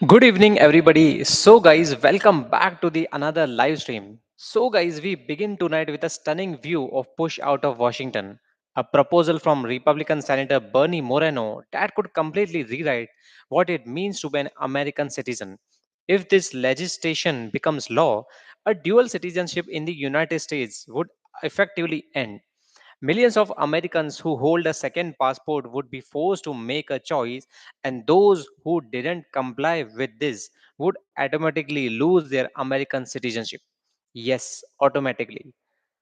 Good evening, everybody. Guys, welcome back to the another live stream. Guys, we begin tonight with a stunning view of push out of Washington, a proposal from Republican Senator Bernie Moreno that could completely rewrite what it means to be an American citizen. If this legislation becomes law, a dual citizenship in the United States would effectively end. Millions of Americans who hold a second passport would be forced to make a choice, and those who didn't comply with this would automatically lose their American citizenship. Yes, automatically.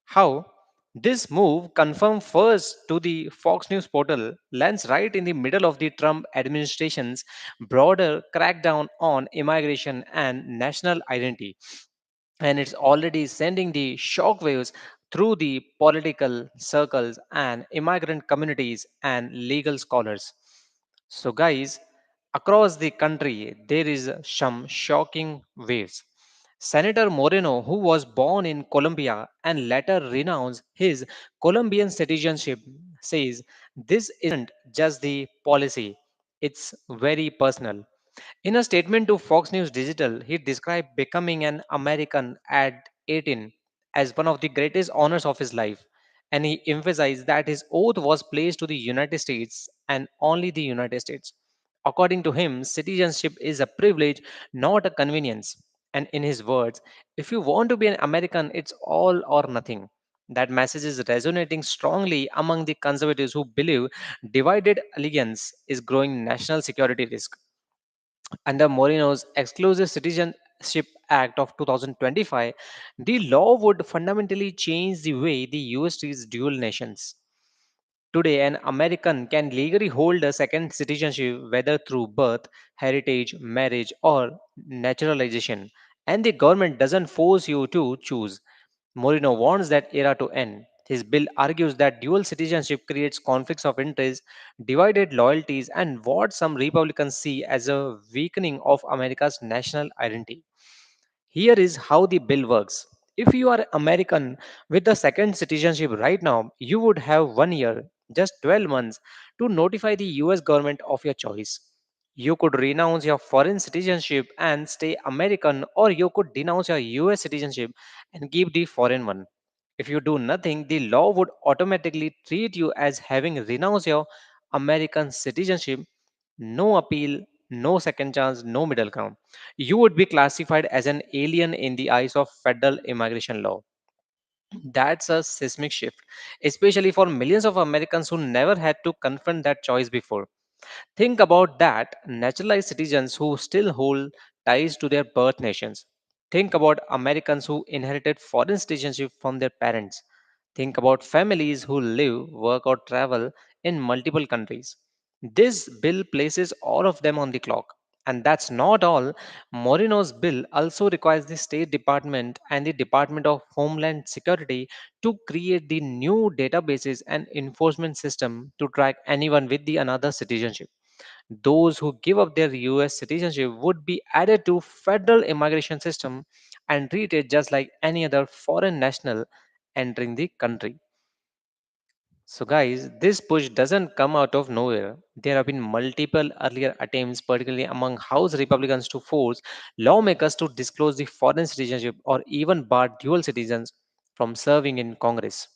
How? This move, confirmed first to the Fox News portal, lands right in the middle of the Trump administration's broader crackdown on immigration and national identity, and it's already sending the shockwaves through the political circles and immigrant communities and legal scholars. So, guys, across the country, there is some shocking waves. Senator Moreno, who was born in Colombia and later renounced his Colombian citizenship, says this isn't just the policy, it's very personal. In a statement to Fox News Digital, he described becoming an American at 18 as one of the greatest honors of his life, and he emphasized that his oath was placed to the United States and only the United States. According to him, citizenship is a privilege, not a convenience. And in his words, if you want to be an American, it's all or nothing. That message is resonating strongly among the conservatives who believe divided allegiance is growing national security risk. Under Moreno's Exclusive Citizenship Act of 2025, the law would fundamentally change the way the US treats dual nations. Today, an American can legally hold a second citizenship whether through birth, heritage, marriage, or naturalization, and the government doesn't force you to choose. Moreno wants that era to end. His bill argues that dual citizenship creates conflicts of interest, divided loyalties, and what some Republicans see as a weakening of America's national identity. Here is how the bill works. If you are American with the second citizenship right now, you would have 1 year, just 12 months, to notify the US government of your choice. You could renounce your foreign citizenship and stay American, or you could denounce your US citizenship and keep the foreign one. If you do nothing, the law would automatically treat you as having renounced your American citizenship. No appeal, no second chance, no middle ground. You would be classified as an alien in the eyes of federal immigration law. That's a seismic shift, especially for millions of Americans who never had to confront that choice before. Think about that naturalized citizens who still hold ties to their birth nations. Think about Americans who inherited foreign citizenship from their parents. Think about families who live, work, or travel in multiple countries. This bill places all of them on the clock. And that's not all. Moreno's bill also requires the State Department and the Department of Homeland Security to create the new databases and enforcement system to track anyone with the another citizenship. Those who give up their US citizenship would be added to federal immigration system and treated just like any other foreign national entering the country. So, guys, this push doesn't come out of nowhere. There have been multiple earlier attempts, particularly among House Republicans, to force lawmakers to disclose the foreign citizenship or even bar dual citizens from serving in Congress.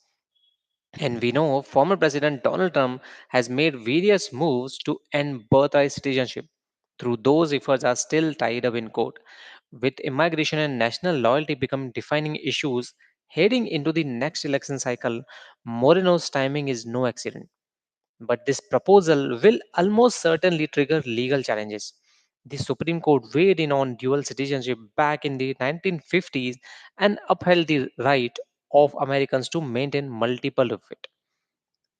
And we know former President Donald Trump has made various moves to end birthright citizenship. Through those efforts are still tied up in court. With immigration and national loyalty becoming defining issues heading into the next election cycle, Moreno's timing is no accident. But this proposal will almost certainly trigger legal challenges. The Supreme Court weighed in on dual citizenship back in the 1950s and upheld the right of Americans to maintain multiple of it.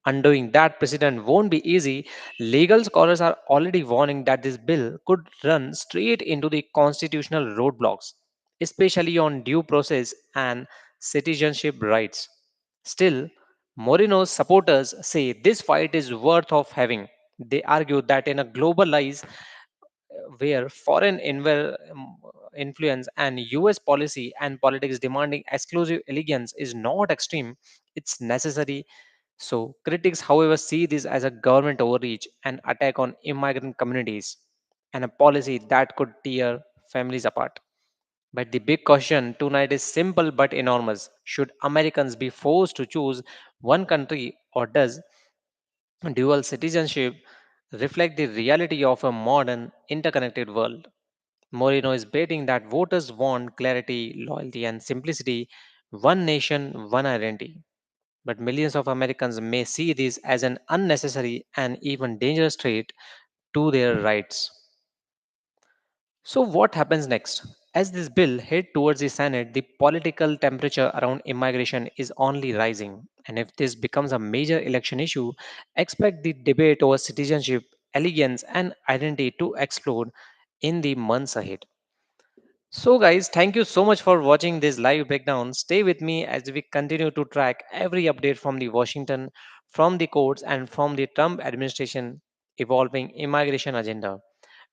Undoing that precedent won't be easy. Legal scholars are already warning that this bill could run straight into the constitutional roadblocks, especially on due process and citizenship rights. Still, Moreno's supporters say this fight is worth of having. They argue that in a globalized where influence and US policy and politics demanding exclusive allegiance is not extreme, it's necessary. So, critics, however, see this as a government overreach and attack on immigrant communities. and a policy that could tear families apart. But the big question tonight is simple but enormous. Should Americans be forced to choose one country, or does dual citizenship reflect the reality of a modern, interconnected world? Moreno is betting that voters want clarity, loyalty, and simplicity, one nation, one identity. But millions of Americans may see this as an unnecessary and even dangerous threat to their rights. So, what happens next? As this bill heads towards the Senate, the political temperature around immigration is only rising. And if this becomes a major election issue, expect the debate over citizenship, allegiance, and identity to explode in the months ahead. So, guys, thank you so much for watching this live breakdown. Stay with me as we continue to track every update from the Washington, from the courts, and from the Trump administration evolving immigration agenda.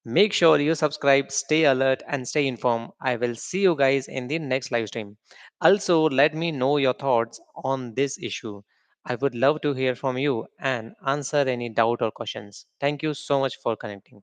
Make sure you subscribe, stay alert, and stay informed. I will see you guys in the next live stream. Also, let me know your thoughts on this issue. I would love to hear from you and answer any doubt or questions. Thank you so much for connecting.